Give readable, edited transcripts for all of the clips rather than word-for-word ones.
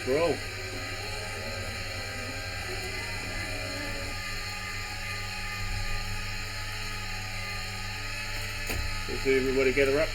Let's roll. Let's see everybody gather up.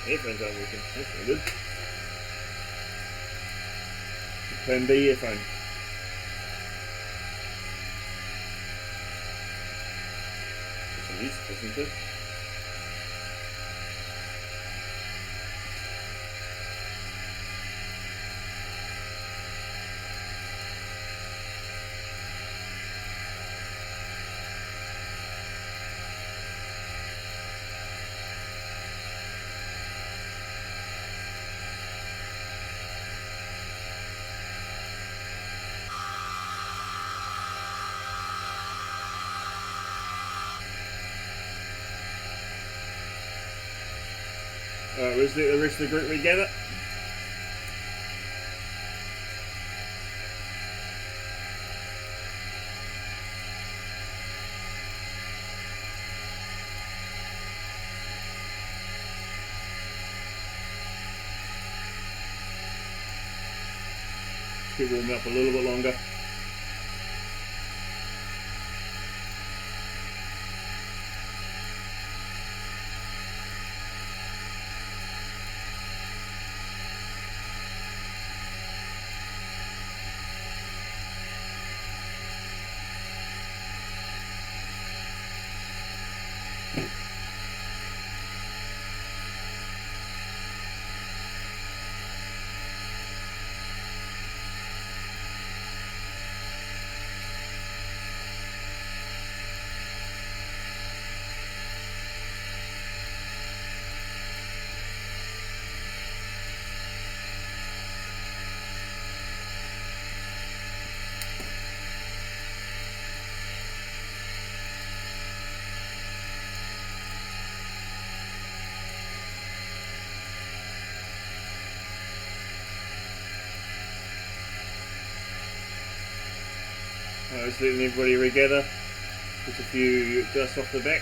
Earphones aren't working. That's not good. Plan B earphone. Put some music to listen to. Alright, where's the rest of the group regather? Keep warming up a little bit longer. Just letting everybody regather. Just a few dust off the back.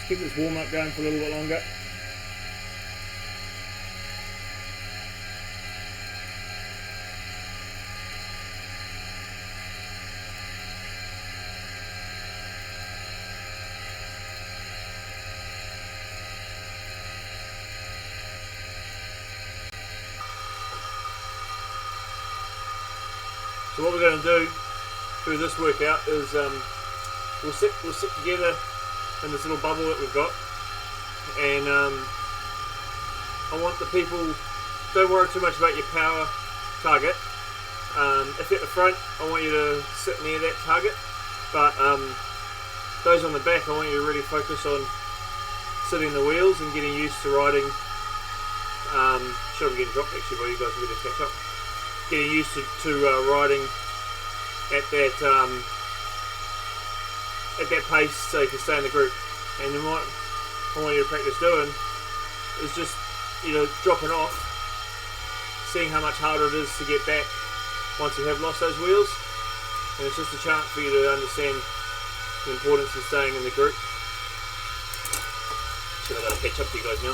keep this warm up going for a little bit longer. So what we're going to do through this workout is we'll sit together in this little bubble that we've got, and I want the people, don't worry too much about your power target. If you're at the front, I want you to sit near that target, but those on the back, I want you to really focus on sitting the wheels and getting used to riding. Sure, I'm getting dropped actually, but you guys are going to catch up. Getting used to riding at that pace so you can stay in the group. And then what I want you to practice doing is just, dropping off, seeing how much harder it is to get back once you have lost those wheels. And it's just a chance for you to understand the importance of staying in the group. Shit, I've got to catch up to you guys now.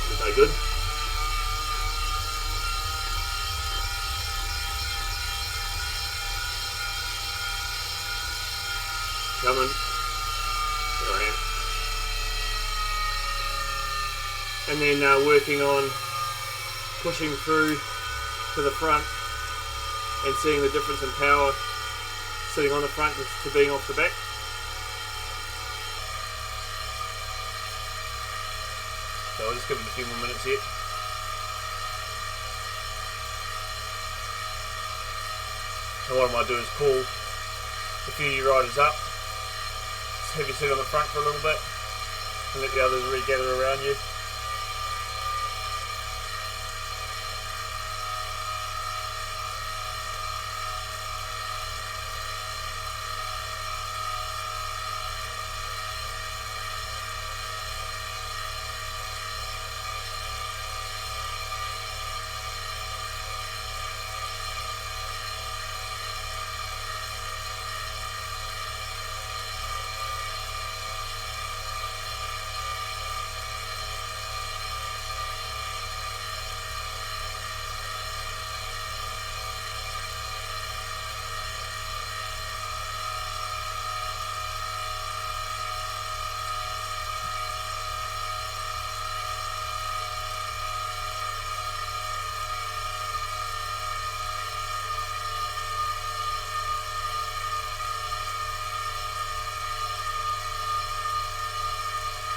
It's no good. Coming. There I am. And then working on pushing through to the front and seeing the difference in power sitting on the front to being off the back. So I'll just give it a few more minutes here. And what I might do is call a few of you riders up, just have you sit on the front for a little bit and let the others regather around you.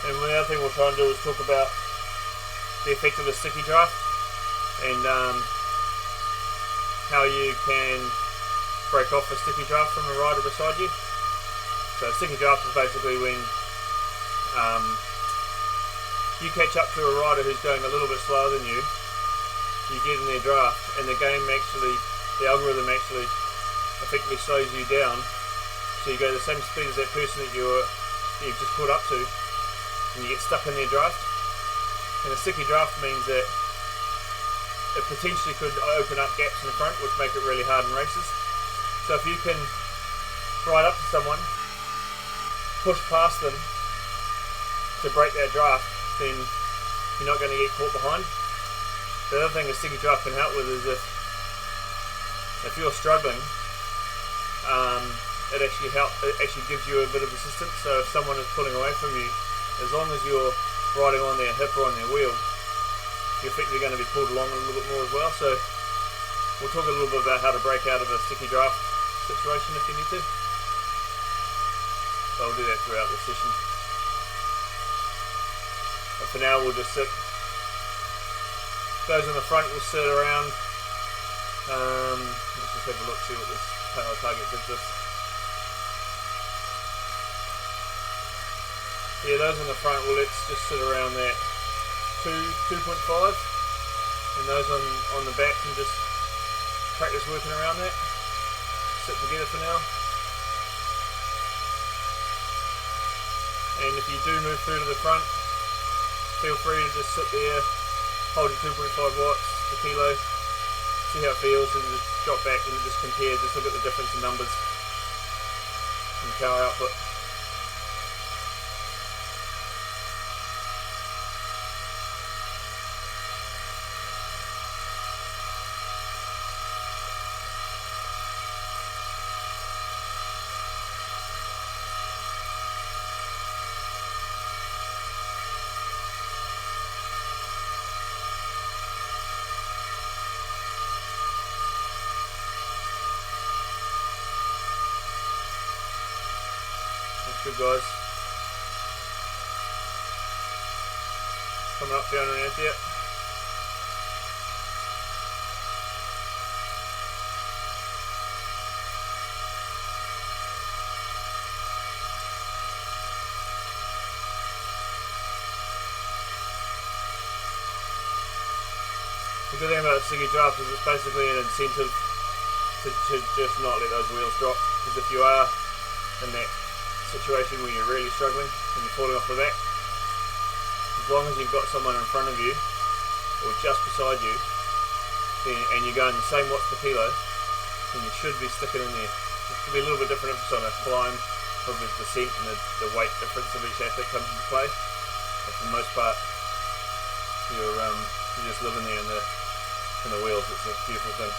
And the other thing we'll try and do is talk about the effect of a sticky draft and how you can break off a sticky draft from a rider beside you. So a sticky draft is basically when you catch up to a rider who's going a little bit slower than you, you get in their draft and the algorithm actually effectively slows you down, so you go the same speed as that person that you've just caught up to, and you get stuck in their draft. And a sticky draft means that it potentially could open up gaps in the front, which make it really hard in races. So if you can ride up to someone, push past them to break that draft, then you're not going to get caught behind. The other thing a sticky draft can help with is if you're struggling, it actually gives you a bit of assistance. So if someone is pulling away from you, as long as you're riding on their hip or on their wheel, you're effectively going to be pulled along a little bit more as well. So we'll talk a little bit about how to break out of a sticky draft situation if you need to. So I'll do that throughout the session. But for now we'll just sit. Those on the front will sit around. Let's just have a look, see what this power target gives us. Yeah, those on the front, well, let's just sit around that 2.5, and those on the back can just practice working around that. Sit together for now. And if you do move through to the front, feel free to just sit there, hold your 2.5 watts per kilo, see how it feels, and just drop back and just compare, just look at the difference in numbers and power output. Good guys. Coming up down around here. The good thing about a sticky draft is it's basically an incentive to just not let those wheels drop, because if you are in that situation where you're really struggling and you're falling off the back, as long as you've got someone in front of you or just beside you and you're going the same watts per kilo, then you should be sticking in there. It could be a little bit different if it's on a climb, because the descent and the weight difference of each athlete comes into play, but for the most part you're just living there in the wheels. It's a beautiful thing.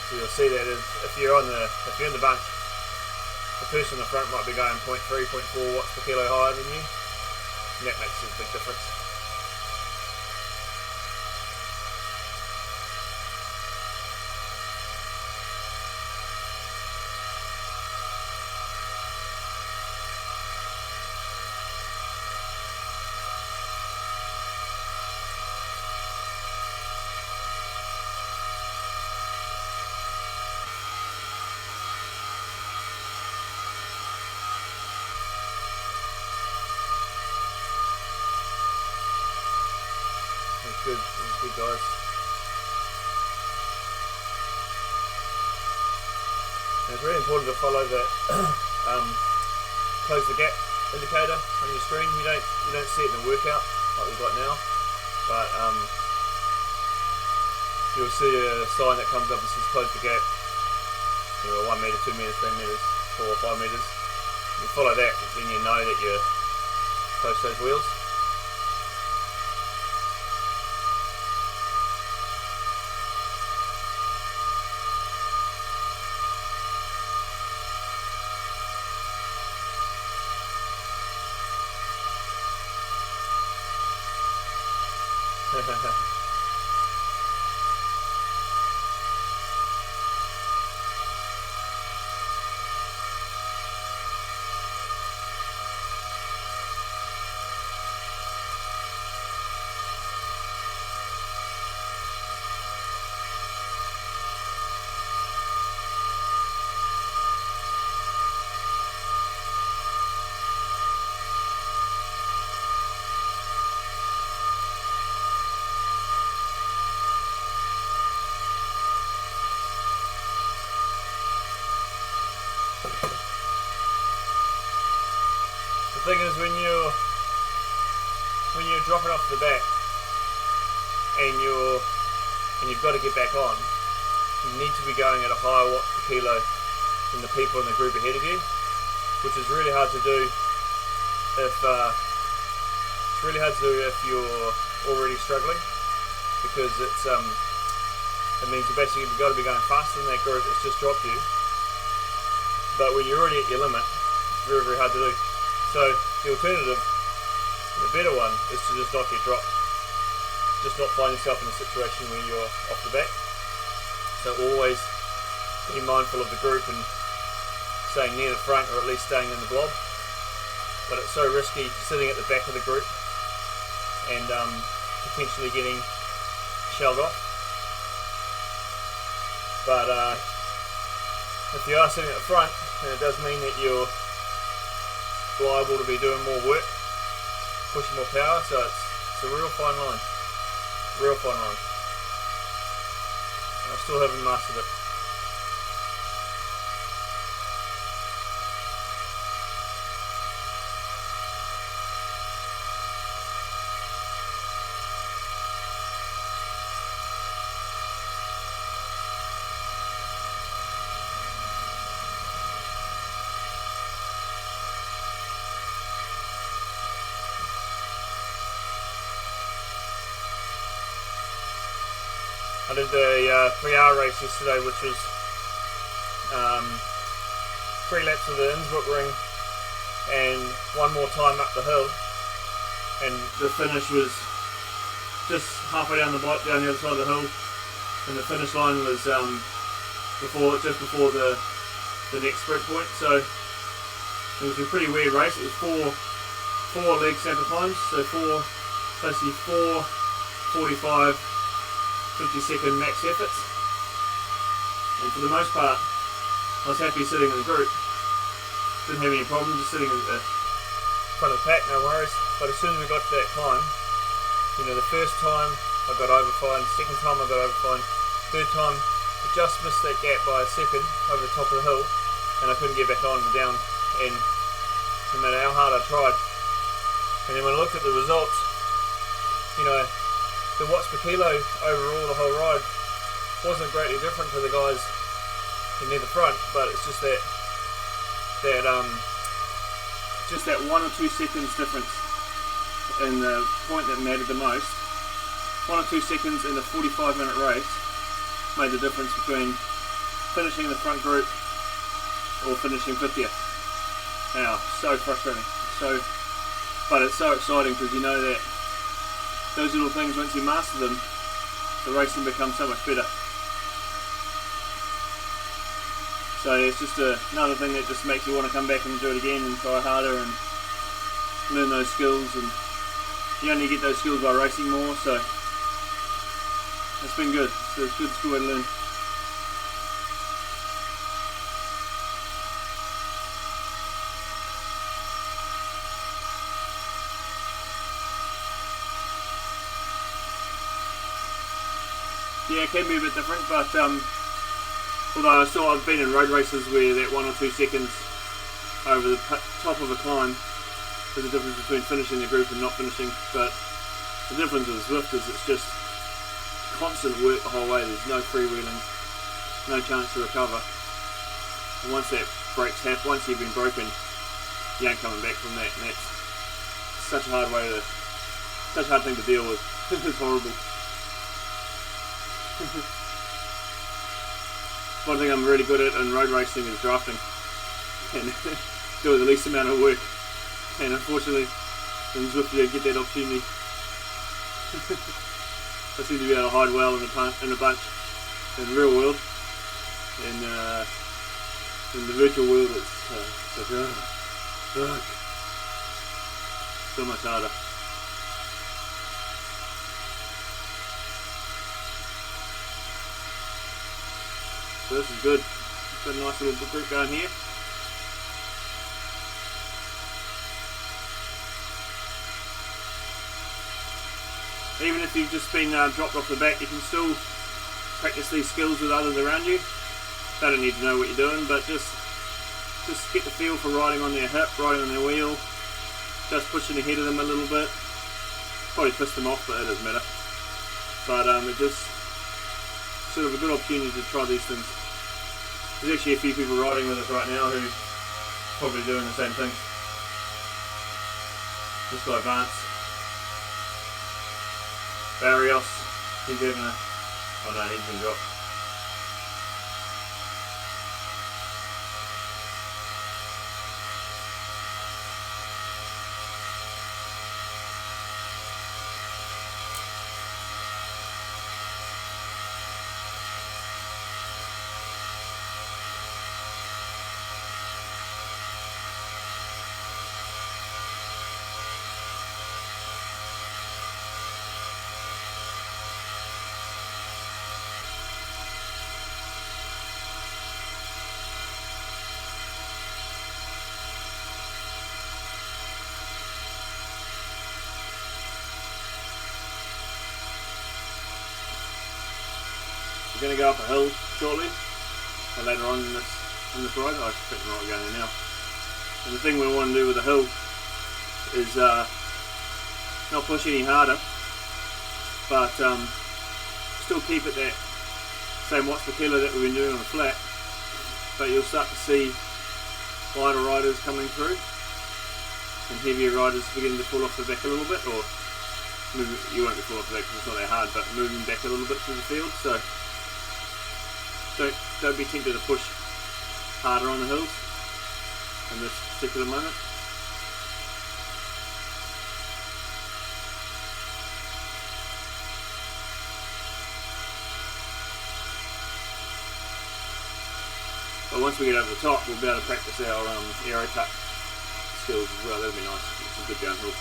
So you'll see that if you're in the bunch, the person in the front might be going 0.3, 0.4 watts per kilo higher than you, and that makes a big difference. Good, good guys. And it's really important to follow the close the gap indicator on your screen. You don't see it in the workout like we've got now, but you'll see a sign that comes up that says close the gap. You know, 1 meter, 2 meters, 3 meters, 4 or 5 meters. You follow that, then you know that you're close to those wheels. The thing is, when you're dropping off the back and you've got to get back on, you need to be going at a higher watt per kilo than the people in the group ahead of you, which is really hard to do if you're already struggling, because it means you basically got to be going faster than that group that's just dropped you. But when you're already at your limit, it's very, very hard to do. So the alternative, the better one, is to just not get dropped. Just not find yourself in a situation where you're off the back. So always be mindful of the group and staying near the front, or at least staying in the blob. But it's so risky sitting at the back of the group and potentially getting shelled off. But if you are sitting at the front, then it does mean that you're liable to be doing more work, pushing more power, so it's a real fine line. Real fine line. I still haven't mastered it. I did the 3 hour race yesterday, which was 3 laps of the Innsbruck ring and 1 more time up the hill, and the finish was just halfway down the other side of the hill, and the finish line was just before the next sprint point. So it was a pretty weird race. It was four leg sample times, so basically four 45 50-second max efforts, and for the most part I was happy sitting in the group. Didn't have any problem just sitting in the front of the pack, no worries. But as soon as we got to that climb, you know, the first time I got over fine, second time I got over fine, third time I just missed that gap by a second over the top of the hill, and I couldn't get back on and down, and no matter how hard I tried. And then when I looked at the results, you know, the watts per kilo overall the whole ride wasn't greatly different to the guys near the front, but it's just that 1 or 2 seconds difference in the point that mattered the most. 1 or 2 seconds in a 45-minute race made the difference between finishing the front group or finishing 50th. Now, so frustrating. But it's so exciting because you know that those little things, once you master them, the racing becomes so much better. So it's just another thing that just makes you want to come back and do it again and try harder and learn those skills, and you only get those skills by racing more, so it's been good. So it's good to learn. Yeah, it can be a bit different, but although I've been in road races where that 1 or 2 seconds over the top of a climb is the difference between finishing the group and not finishing. But the difference with Zwift is it's just constant work the whole way. There's no freewheeling, no chance to recover. And once that breaks happen, once you've been broken, you ain't coming back from that. And that's such a hard thing to deal with. It's horrible. One thing I'm really good at in road racing is drafting and doing the least amount of work, and unfortunately in Zwift you don't get that opportunity. I seem to be able to hide well in a bunch in the real world, and in the virtual world it's like, fuck, so much harder. So this is good. Got a nice little group going here. Even if you've just been dropped off the back, you can still practice these skills with others around you. They don't need to know what you're doing, but just get the feel for riding on their hip, riding on their wheel, just pushing ahead of them a little bit. Probably piss them off, but it doesn't matter. But it just sort of a good opportunity to try these things. There's actually a few people riding with us right now who are probably doing the same thing. This guy Vance, Barrios, he's having a, oh no, he's been dropped. We're going to go up a hill shortly, or later on in this ride. I think we're not going there now. And the thing we want to do with the hill is not push any harder, but still keep it that same watts per kilo that we've been doing on the flat. But you'll start to see lighter riders coming through, and heavier riders beginning to pull off the back a little bit, or you won't be pull off the back because it's not that hard, but moving back a little bit through the field. So don't be tempted to push harder on the hills. in this particular moment. But once we get over the top, we'll be able to practice our aero cut skills as well. That'll be nice. It's a good downhill.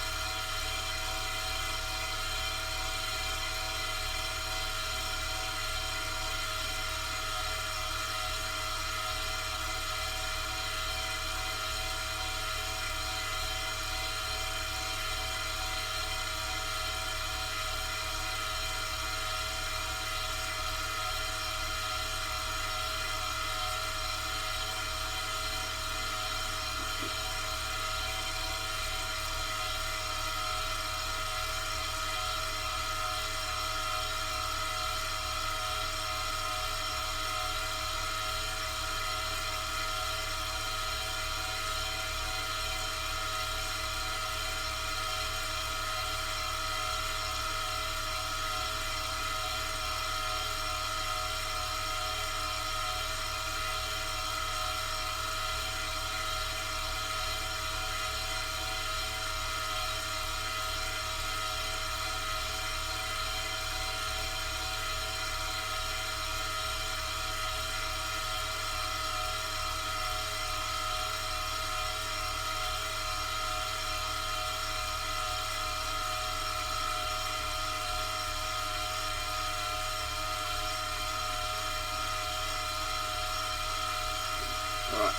Alright,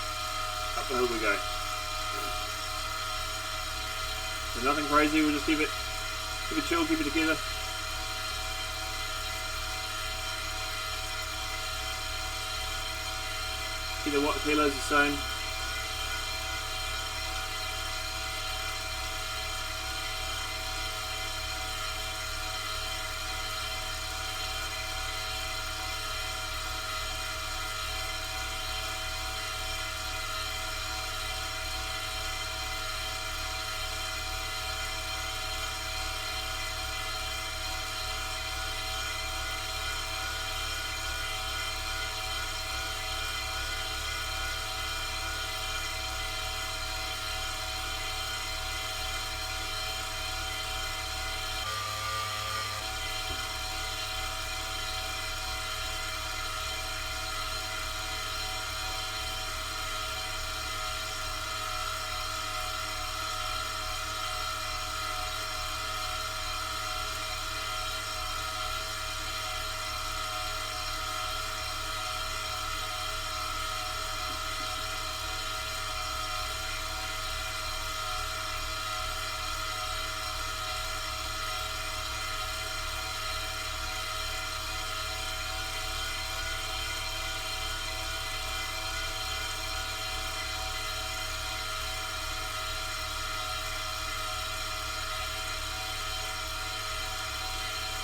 up the hill we go. So nothing crazy, we'll just keep it chill, keep it together. Keep the watt kilos the same.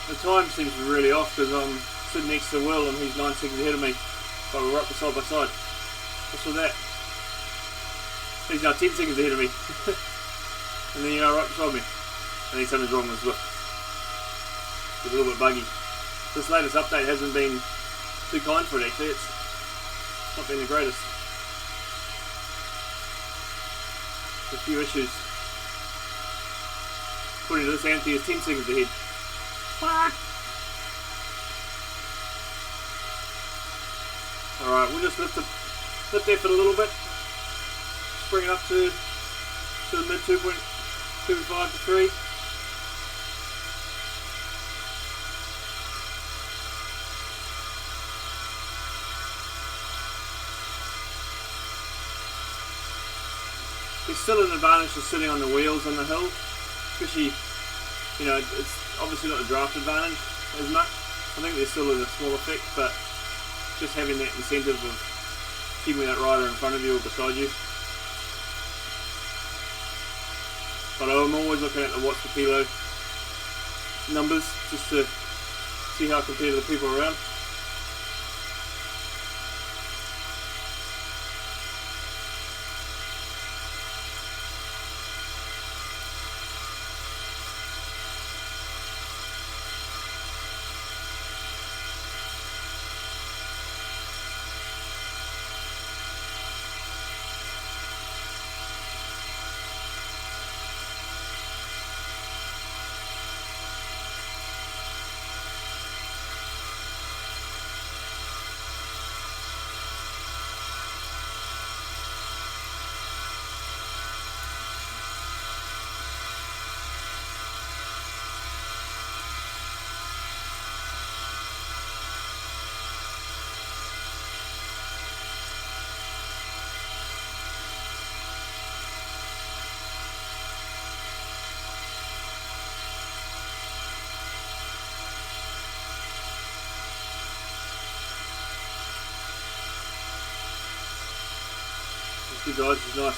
The time seems to be really off because I'm sitting next to Will and he's 9 seconds ahead of me, but we're right side by side. What's with that? He's now 10 seconds ahead of me and then you are right beside me, and then something's wrong with this lift. It's a little bit buggy. This latest update hasn't been too kind for it actually. It's not been the greatest. A few issues. According to this, Anthony is 10 seconds ahead. Fuck! Alright, we'll just lift the effort a little bit. Just bring it up to the mid 2.25 to 3. There's still an advantage to sitting on the wheels on the hill, especially, you know, it's obviously not the draft advantage as much. I think there's still a small effect, but just having that incentive of keeping that rider in front of you or beside you. But I'm always looking at the watts per kilo numbers just to see how I compare to the people around. guys, it's nice.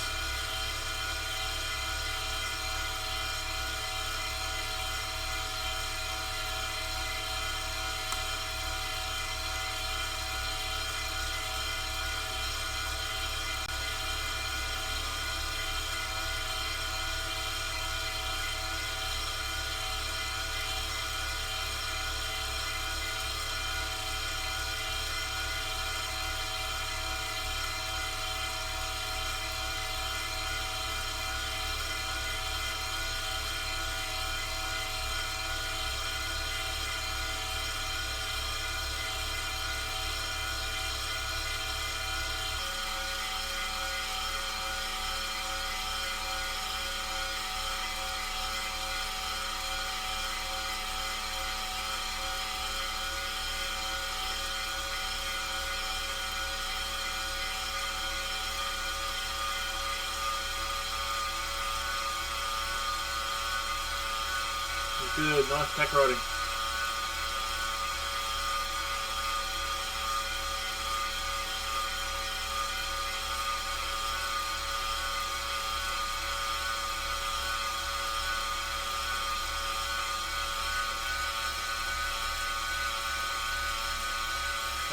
Good, nice pack riding.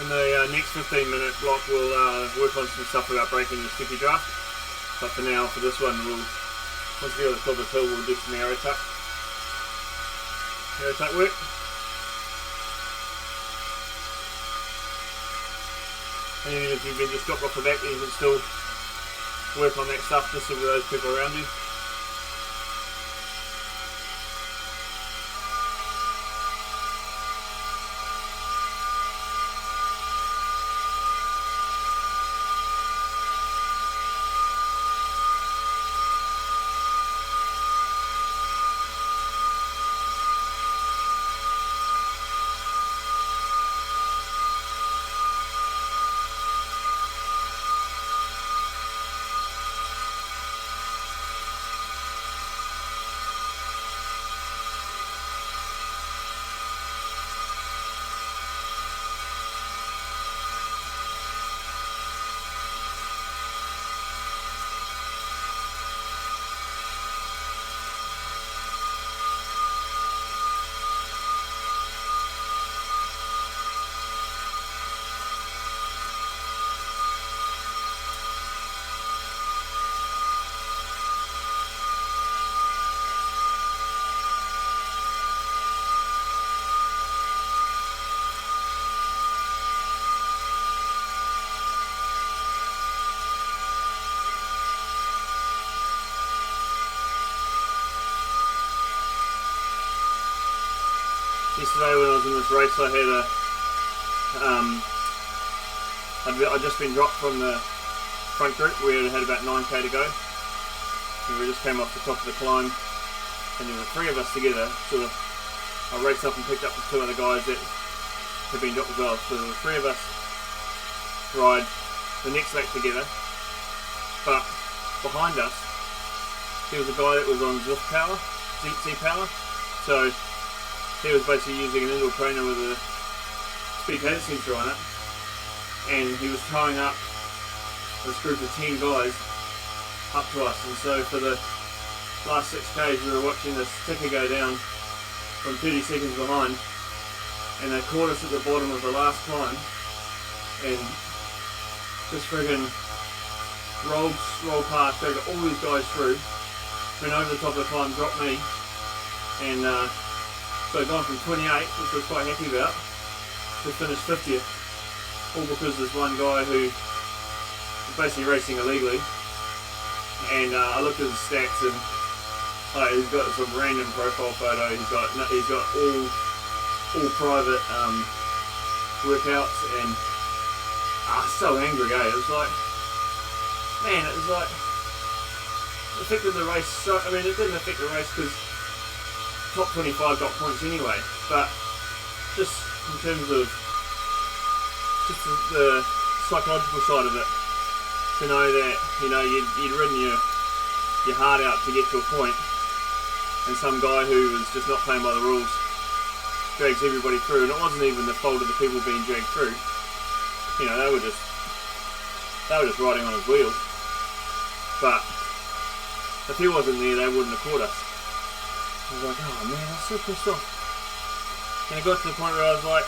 In the next 15-minute block we'll work on some stuff about braking the sticky draft. But for now, for this one, once we get to the top of the hill, we'll do some aero tuck work. And even if you've been just dropped off the back, you can still work on that stuff just with those people around you. Yesterday when I was in this race, I had I'd just been dropped from the front group. We had about 9k to go, and we just came off the top of the climb, and there were 3 of us together. Sort of, I raced up and picked up the 2 other guys that had been dropped as well. So the 3 of us ride the next lap together, but behind us there was a guy that was on ZIF power, ZC power. So he was basically using an indoor trainer with a speed cadence sensor on it, and he was towing up this group of 10 guys up to us. And so for the last 6k's we were watching this ticker go down from 30 seconds behind, and they caught us at the bottom of the last climb and just friggin' rolled past, dragged all these guys through, went over the top of the climb, dropped me, and so I'd gone from 28, which I was quite happy about, to finish 50th, all because this one guy who was basically racing illegally. And I looked at his stats, and he's got some random profile photo. He's got all private workouts, and so angry, eh? It was like, man, it was like, it affected the race. So I mean, it didn't affect the race because top 25 got points anyway, but just in terms of just the psychological side of it, to know that, you know, you'd ridden your heart out to get to a point, and some guy who was just not playing by the rules drags everybody through, and it wasn't even the fault of the people being dragged through. You know, they were just riding on his wheels. but if he wasn't there, they wouldn't have caught us. I was like, oh man, I was so pissed off. And it got to the point where I was like,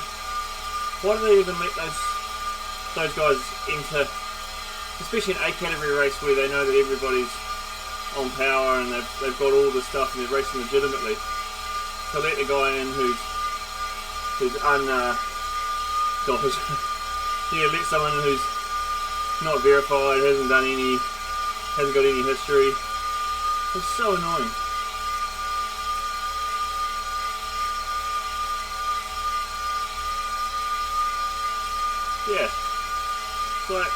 why do they even let those guys enter, especially an A category race where they know that everybody's on power and they've got all the stuff and they're racing legitimately, to let the guy in who's let someone who's not verified, hasn't got any history. It's so annoying. Yeah, it's like,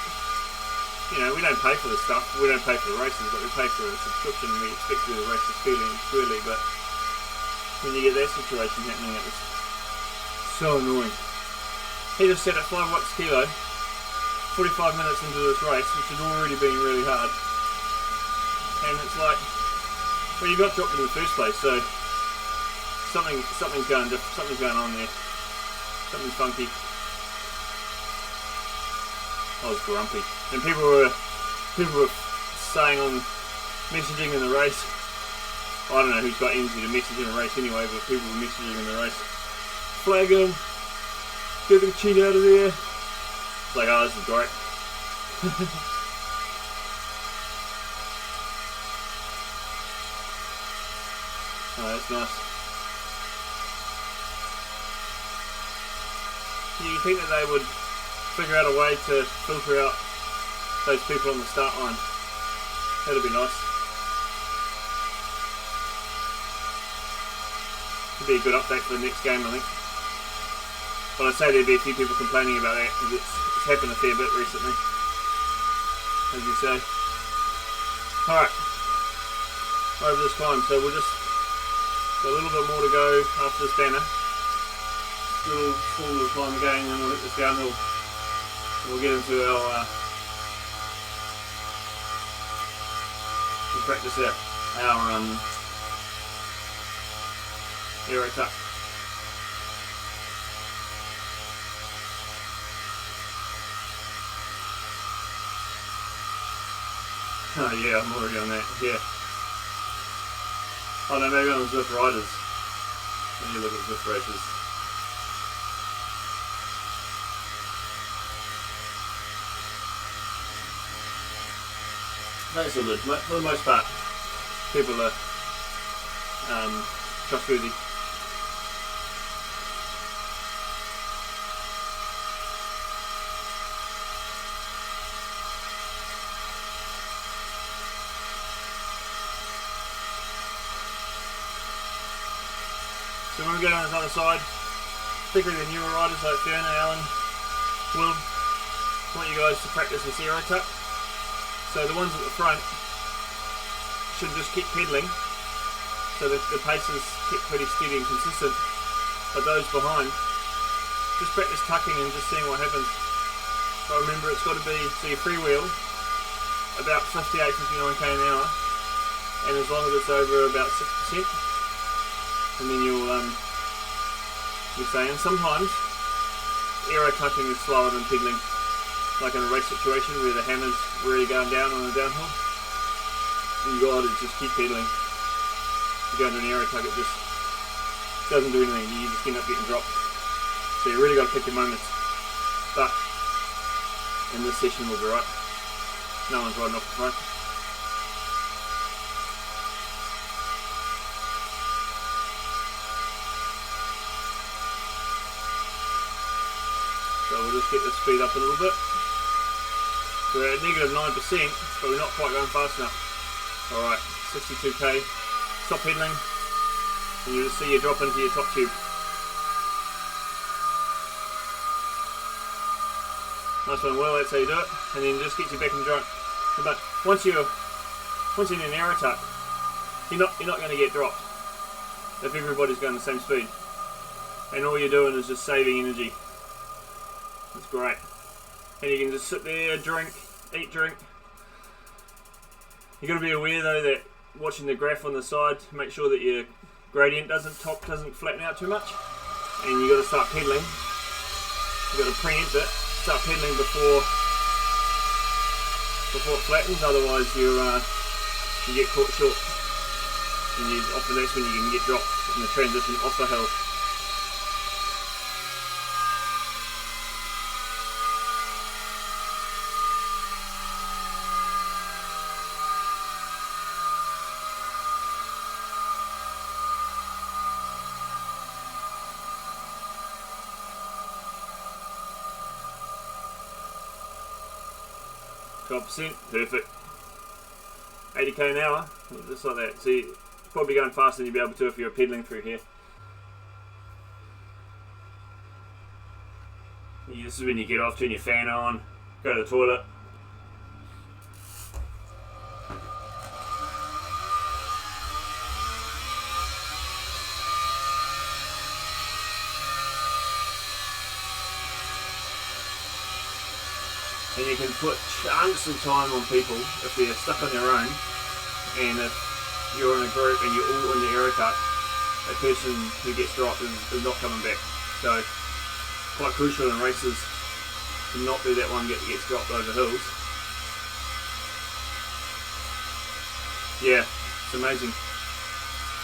you know, we don't pay for this stuff, we don't pay for the races, but we pay for a subscription and we expect to do the races fairly, but when you get that situation happening, it's so annoying. He just set at 5 watts kilo, 45 minutes into this race, which had already been really hard, and it's like, well, you got dropped in the first place, so something's going on there, something's funky. I was grumpy, and people were saying on messaging in the race. I don't know who's got energy to message in a race anyway, but people were messaging in the race. Flag him, get the cheat out of there. It's like, oh, this is great. Oh, that's nice. You think that they would figure out a way to filter out those people on the start line? That'd be nice. It'd be a good update for the next game, I think. But I'd say there'd be a few people complaining about that because it's happened a fair bit recently, as you say. Alright, over this climb, so we'll just got a little bit more to go after this banner. Little small little climb again, and then we'll hit this downhill. We'll get into our we'll practice our aero tuck. Oh yeah, I'm already on that, yeah. Oh no, maybe on the Zwift riders. When you look at Zwift races. That's all good. For the most part, people are trustworthy. So when we go down this other side, particularly the newer riders like Fiona, Alan, Will, I want you guys to practice this aero tuck. So the ones at the front should just keep pedalling so that the pace is kept pretty steady and consistent, but those behind just practice tucking and just seeing what happens. So remember, it's got to be, so you freewheel about 58-59 k an hour, and as long as it's over about 6%, and then you'll say, and sometimes aero tucking is slower than pedaling. Like in a race situation where the hammer's really going down on the downhill, you got to just keep pedaling. You go into an aero tuck, it just doesn't do anything, you just end up getting dropped. So you really got to pick your moments. But in this session we'll be right. No one's riding off the front. So we'll just get the speed up a little bit. We're at -9%, but we're not quite going fast enough. Alright, 62k. Stop pedaling, and you'll just see you drop into your top tube. Nice one, Will, that's how you do it. And then just get you back in the joint. But once you're in an aero tuck, you're not going to get dropped if everybody's going the same speed. And all you're doing is just saving energy. That's great. And you can just sit there, drink, eat, drink. You've got to be aware though that watching the graph on the side, make sure that your gradient doesn't flatten out too much. And you've got to start pedaling. You've got to preempt it, start pedaling before before it flattens, otherwise you get caught short. And often that's when you can get dropped in the transition off the hill. Perfect. 80k an hour, just like that. So you're probably going faster than you'd be able to if you were pedaling through here. This is when you get off, turn your fan on, go to the toilet. And you can put chunks of time on people if they're stuck on their own, and if you're in a group and you're all in the aero cut, a person who gets dropped is not coming back. So quite crucial in races to not be that one that gets dropped over hills. Yeah, it's amazing.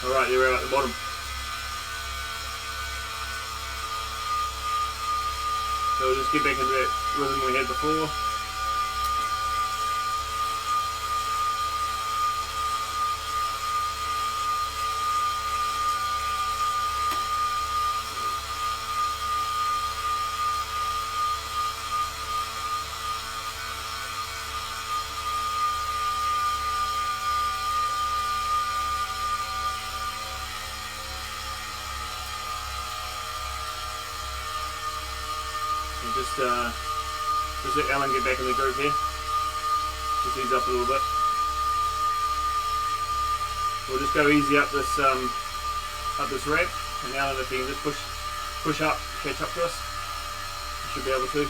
Alright, you're out at the bottom. So we'll just get back into that rhythm we had before. Just let Alan get back in the group here. Just ease up a little bit. We'll just go easy up this ramp, and Alan, if you can just push up, catch up to us, you should be able to.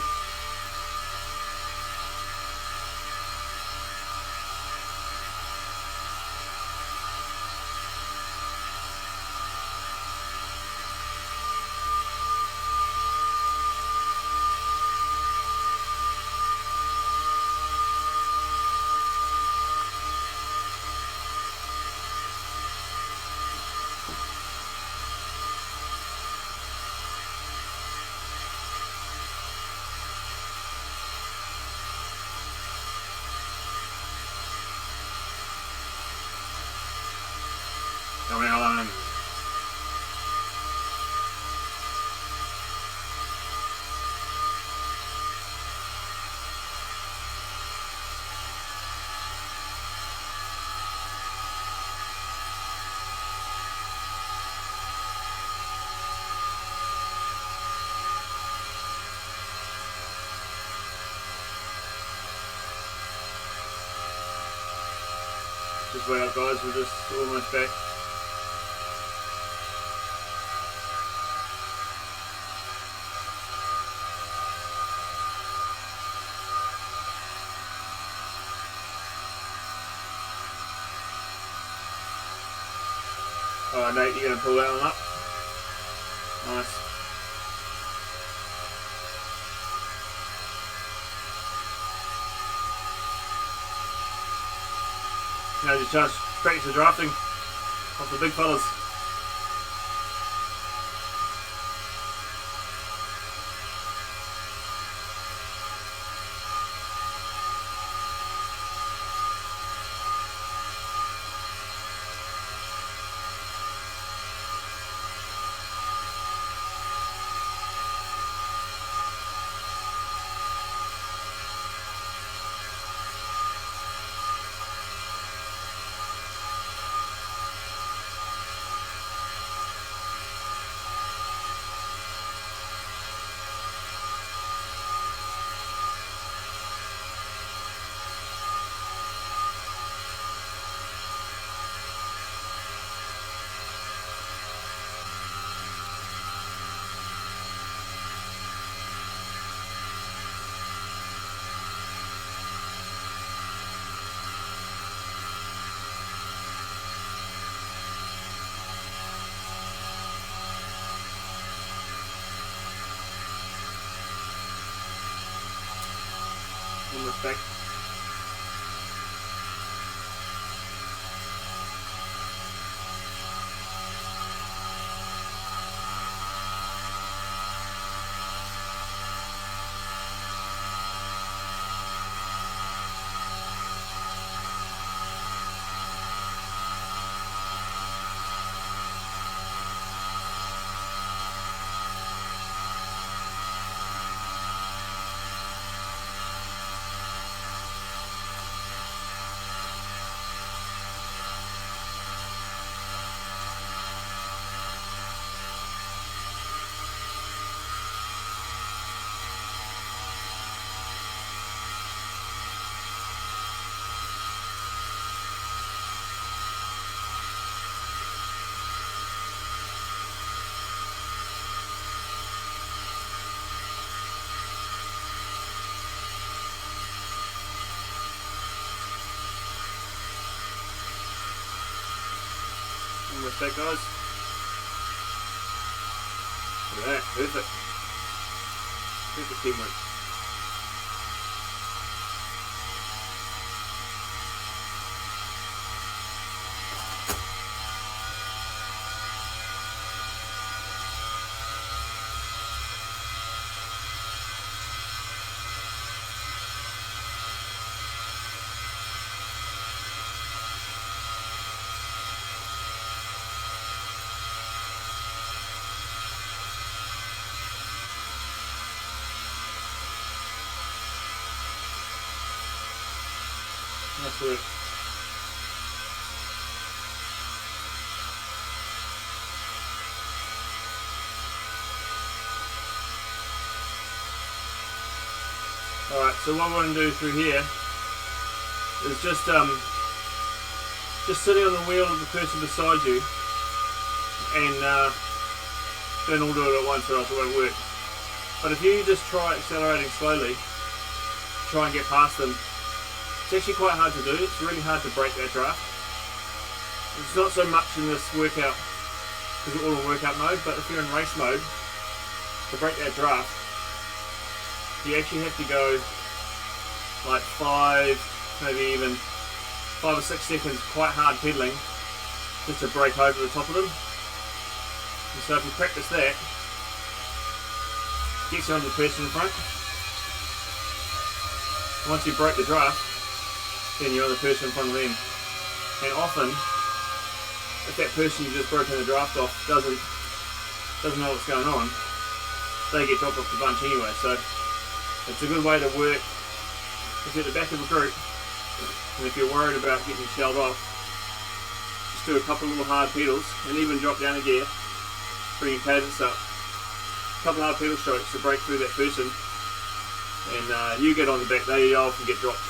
Come on, Alan. Just wait up, guys, we're just almost back. Alright, Nate, you're going to pull that one up. Nice. Now just try to practice the drafting off the big fellas. Almost back. Almost that, guys. Look at that, perfect. Perfect teamwork. Nice work. Alright, so what I want to do through here is just sitting on the wheel of the person beside you, and don't all do it at once or else it won't work. But if you just try accelerating slowly, try and get past them, it's actually quite hard to do. It's really hard to break that draft. It's not so much in this workout because we're all in workout mode, but if you're in race mode, to break that draft, you actually have to go like 5, maybe even 5 or 6 seconds quite hard pedaling just to break over the top of them. And so if you practice that, it gets you onto the person in front. Once you break the draft, then you're on the person in front of them. And often, if that person you've just broken the draft off doesn't know what's going on, they get dropped off the bunch anyway. So it's a good way to work if you're at the back of a group, and if you're worried about getting shelled off, just do a couple of little hard pedals, and even drop down a gear, bring your cadence up, a couple of hard pedal strokes to break through that person, and you get on the back, they often get dropped.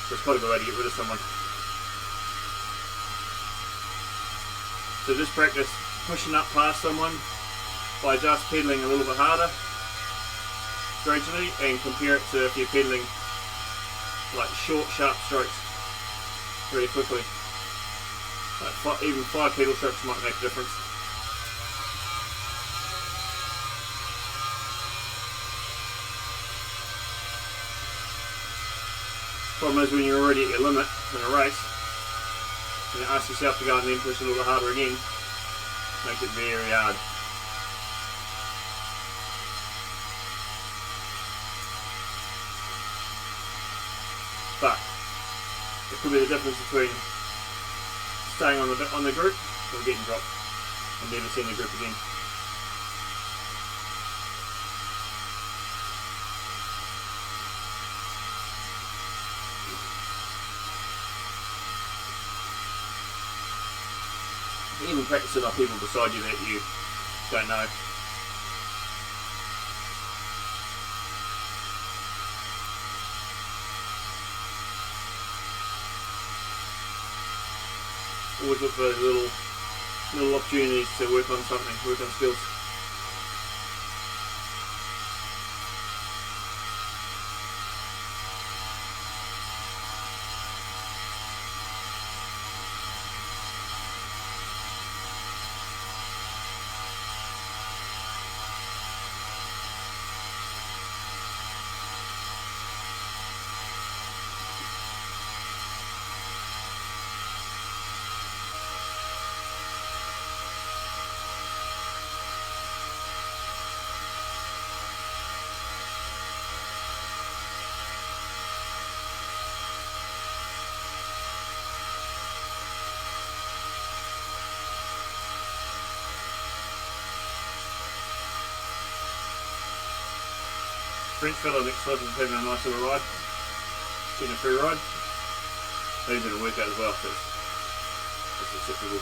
So it's quite a good way to get rid of someone. So just practice pushing up past someone by just pedaling a little bit harder, gradually, and compare it to if you're pedaling like short, sharp strokes really quickly. Like even 5 pedal strokes might make a difference. Problem is when you're already at your limit in a race, and you ask yourself to go and then push a little harder again, makes it very hard. But it could be the difference between staying on the group or getting dropped and never seeing the group again. Even practicing on people beside you that you don't know. Always look for those little opportunities to work on something, work on skills. French fellow next to us is having a nice little ride, getting a free ride. He's in a workout as well, so it's acceptable.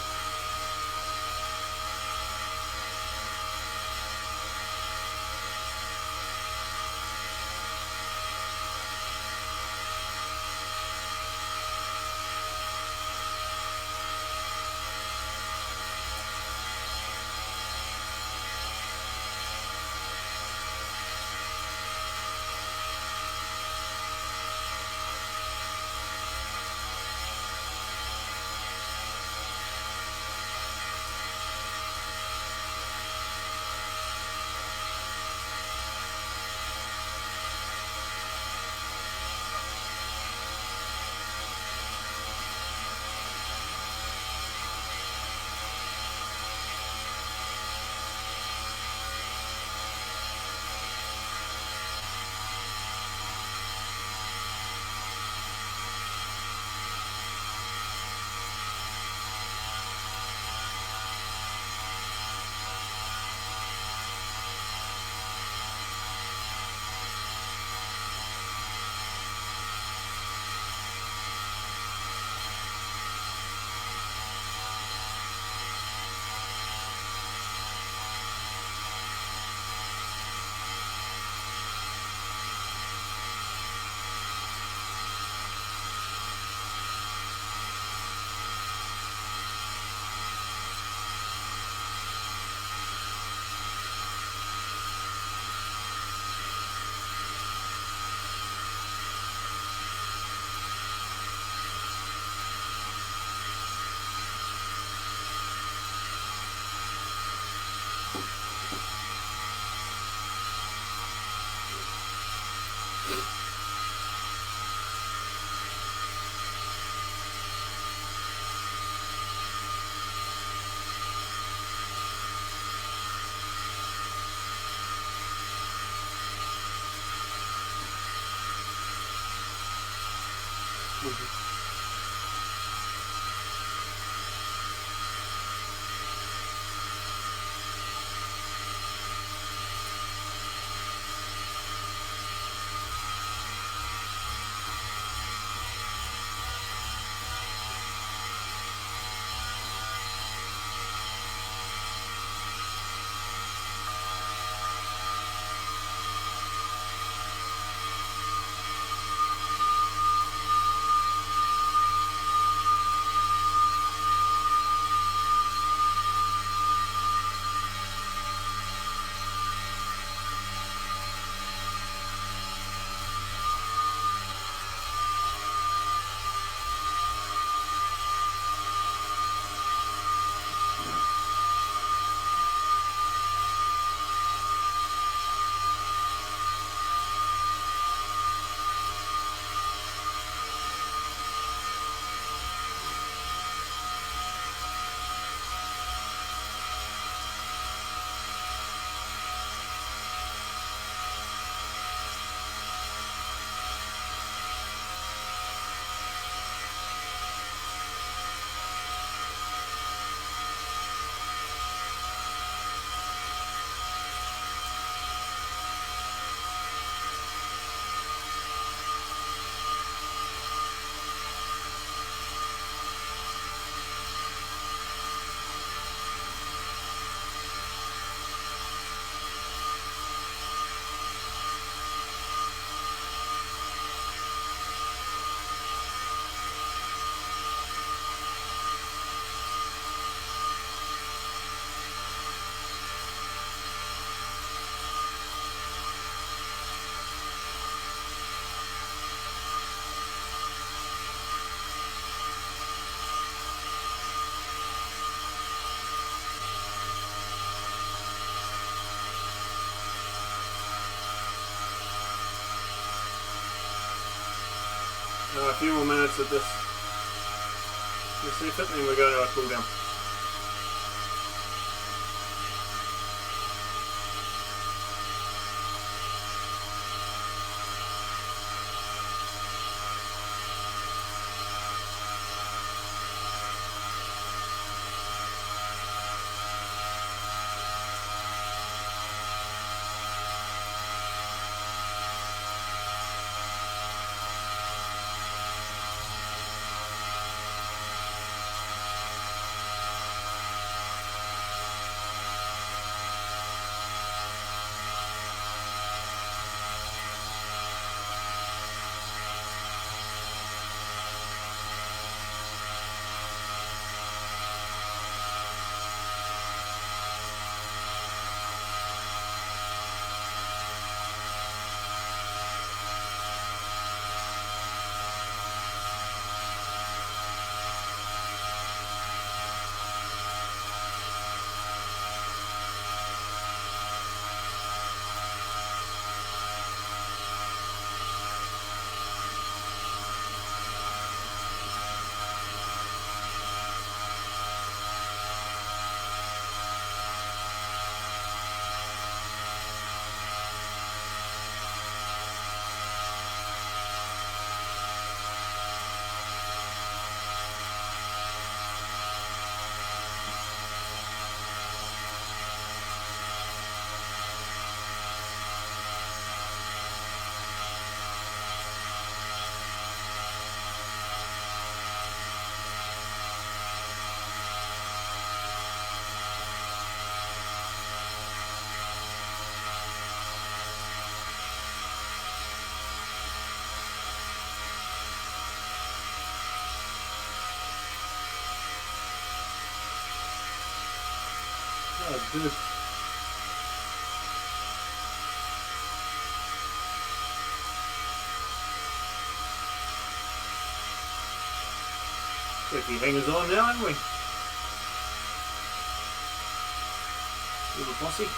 A few more minutes of this effort, and then we're going to our cool down. That's good. Got a few hangers on now, haven't we? Little posse.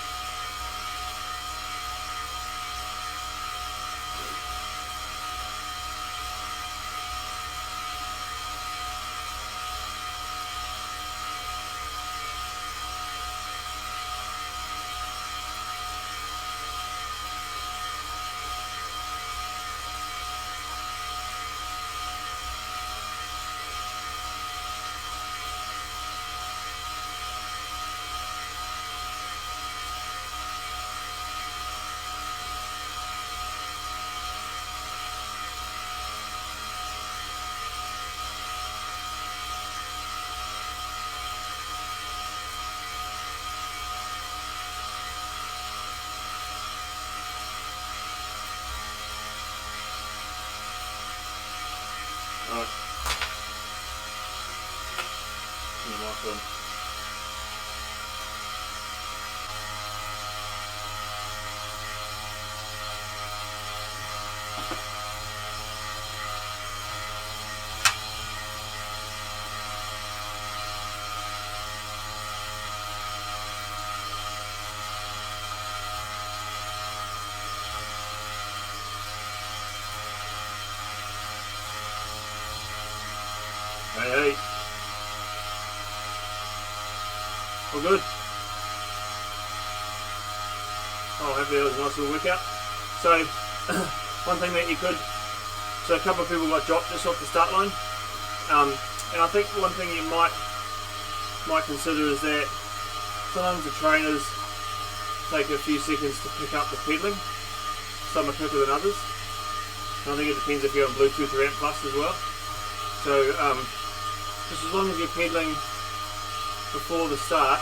the mic on. Hey, all good? Oh, hopefully that was a nice little workout. So, one thing that you could, so a couple of people got dropped just off the start line, and I think one thing you might consider is that sometimes the trainers take a few seconds to pick up the pedaling. Some are quicker than others. And I think it depends if you're on Bluetooth or Amp Plus as well. So, just as long as you're pedaling before the start,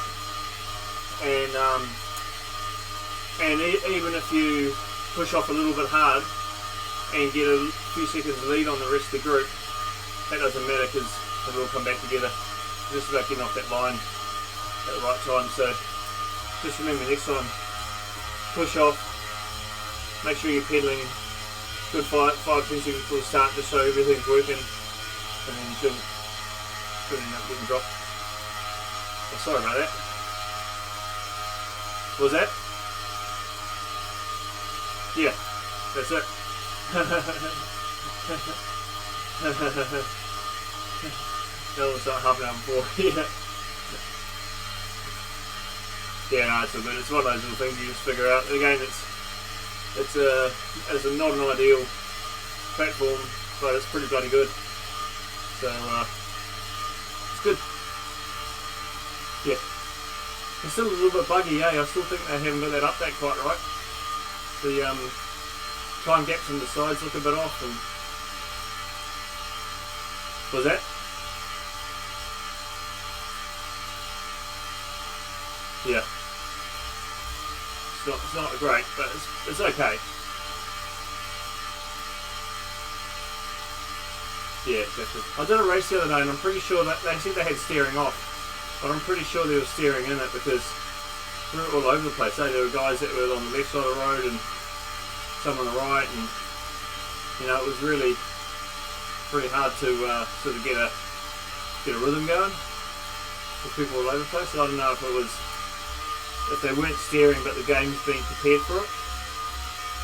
and even if you push off a little bit hard and get a few seconds lead on the rest of the group, that doesn't matter because it'll all come back together. It's just about getting off that line at the right time. So just remember next time, push off, make sure you're pedaling good 5-10 seconds before the start, just so everything's working, and then you shouldn't end up getting dropped. Oh, sorry about that. What was that? Yeah, that's it. That was like half an hour before. Yeah, no, it's all good. It's one of those little things you just figure out. Again, it's not an ideal platform, but it's pretty bloody good. So it's good. Yeah. It's still a little bit buggy, I still think they haven't got that update quite right. The time gaps on the sides look a bit off, and what was that? Yeah. It's not great, but it's okay. Yeah, exactly. I did a race the other day and I'm pretty sure that they said they had steering off, but I'm pretty sure there was steering in it because we were all over the place. There were guys that were on the left side of the road and some on the right, and you know, it was really pretty hard to sort of get a rhythm going with people all over the place. So I don't know if they weren't steering but the game's being prepared for it.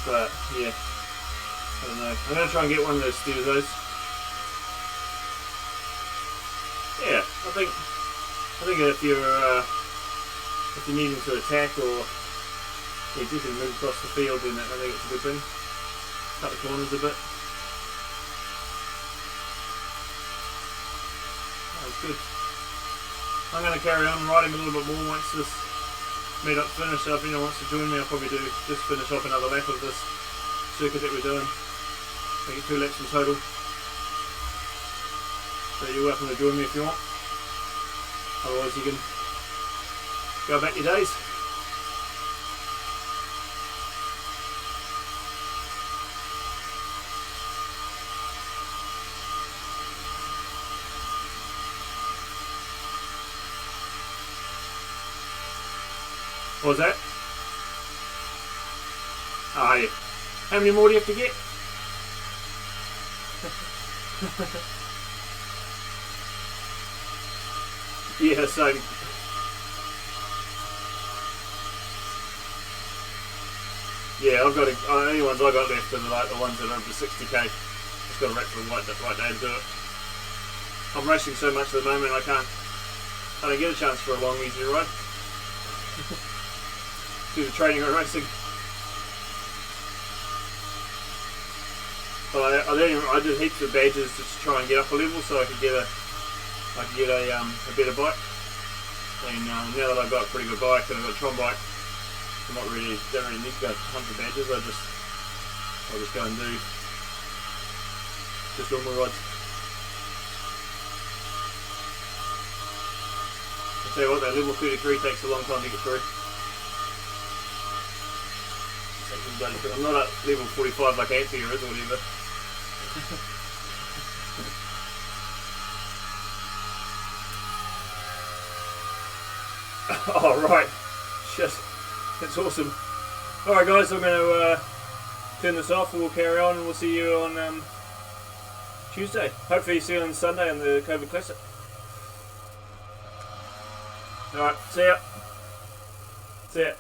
But yeah, I don't know. I'm going to try and get one of those stereos. Yeah, I think if you're needing to attack or you can move across the field, then I think it's a good thing. Cut the corners a bit. That's good. I'm going to carry on riding a little bit more once this meetup's finished. So if anyone wants to join me, I'll probably just finish off another lap of this circuit that we're doing. Make it 2 laps in total. So you're welcome to join me if you want. Otherwise you can go back your days. What was that? Ah, yeah. How many more do you have to get? Yeah, same. Yeah, I've got only ones I got left are like the ones that are over 60k. Just got to wait for the right day to do it. I'm racing so much at the moment I don't get a chance for a long easy ride. Do the training or racing. But I did heaps of badges just to try and get up a level so I could get a better bike. And now that I've got a pretty good bike and I've got a Tron bike, I don't really need to go hunt for badges. I'll just go and do just normal rides. I'll tell you what, that level 33 takes a long time to get through. I'm not at level 45 like Anthea is or whatever. Oh right, shit, that's awesome. Alright guys, I'm going to turn this off and we'll carry on, and we'll see you on Tuesday. Hopefully see you on Sunday on the COVID Classic. Alright, see ya. See ya.